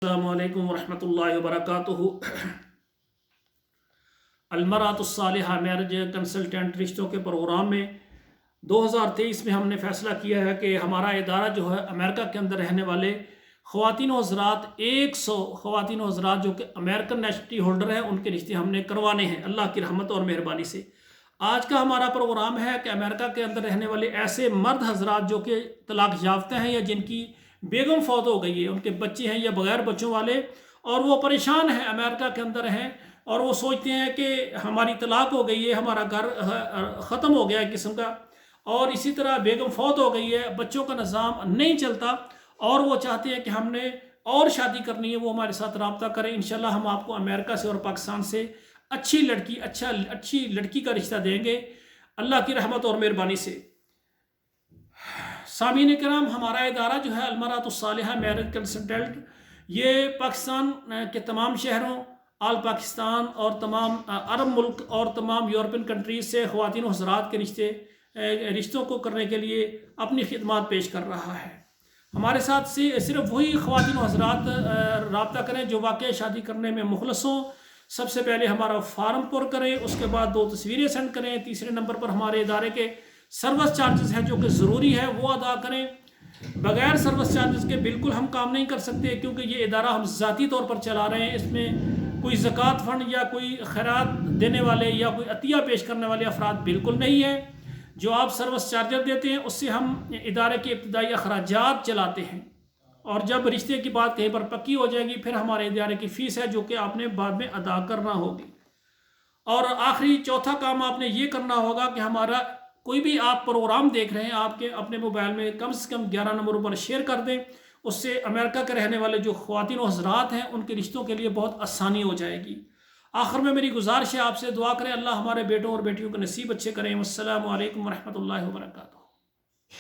السلام علیکم ورحمۃ اللہ وبرکاتہ۔ المرأۃ الصالحہ میرج کنسلٹنٹ رشتوں کے پروگرام میں 2023 میں ہم نے فیصلہ کیا ہے کہ ہمارا ادارہ جو ہے امریکہ کے اندر رہنے والے خواتین و حضرات 100 خواتین و حضرات جو کہ امریکن نیشنلٹی ہولڈر ہیں ان کے رشتے ہم نے کروانے ہیں اللہ کی رحمت اور مہربانی سے۔ آج کا ہمارا پروگرام ہے کہ امریکہ کے اندر رہنے والے ایسے مرد حضرات جو کہ طلاق یافتہ ہیں یا جن کی بیگم فوت ہو گئی ہے، ان کے بچے ہیں یا بغیر بچوں والے، اور وہ پریشان ہیں امریکہ کے اندر ہیں اور وہ سوچتے ہیں کہ ہماری طلاق ہو گئی ہے، ہمارا گھر ختم ہو گیا ہے قسم کا، اور اسی طرح بیگم فوت ہو گئی ہے، بچوں کا نظام نہیں چلتا اور وہ چاہتے ہیں کہ ہم نے اور شادی کرنی ہے، وہ ہمارے ساتھ رابطہ کریں۔ انشاءاللہ ہم آپ کو امریکہ سے اور پاکستان سے اچھی لڑکی کا رشتہ دیں گے اللہ کی رحمت اور مہربانی سے۔ سامعین کرام، ہمارا ادارہ جو ہے المرأۃ الصالحہ میرج کنسلٹنٹ، یہ پاکستان کے تمام شہروں، آل پاکستان اور تمام عرب ملک اور تمام یورپین کنٹریز سے خواتین و حضرات کے رشتوں کو کرنے کے لیے اپنی خدمات پیش کر رہا ہے۔ ہمارے ساتھ صرف وہی خواتین و حضرات رابطہ کریں جو واقعی شادی کرنے میں مخلص ہوں۔ سب سے پہلے ہمارا فارم پر کریں، اس کے بعد 2 تصویریں سینڈ کریں، تیسرے نمبر پر ہمارے ادارے کے سروس چارجز ہیں جو کہ ضروری ہے وہ ادا کریں۔ بغیر سروس چارجز کے بالکل ہم کام نہیں کر سکتے کیونکہ یہ ادارہ ہم ذاتی طور پر چلا رہے ہیں، اس میں کوئی زکوٰۃ فنڈ یا کوئی خیرات دینے والے یا کوئی عطیہ پیش کرنے والے افراد بالکل نہیں ہیں۔ جو آپ سروس چارجر دیتے ہیں اس سے ہم ادارے کے ابتدائی اخراجات چلاتے ہیں، اور جب رشتے کی بات کہیں پر پکی ہو جائے گی پھر ہمارے ادارے کی فیس ہے جو کہ آپ نے بعد میں ادا کرنا ہوگی۔ اور آخری چوتھا کام آپ نے یہ کرنا ہوگا کہ ہمارا کوئی بھی آپ پروگرام دیکھ رہے ہیں آپ کے اپنے موبائل میں کم سے کم 11 نمبروں پر شیئر کر دیں، اس سے امریکہ کے رہنے والے جو خواتین و حضرات ہیں ان کے رشتوں کے لیے بہت آسانی ہو جائے گی۔ آخر میں میری گزارش ہے آپ سے دعا کریں اللہ ہمارے بیٹوں اور بیٹیوں کے نصیب اچھے کریں۔ والسلام علیکم ورحمۃ اللہ وبرکاتہ۔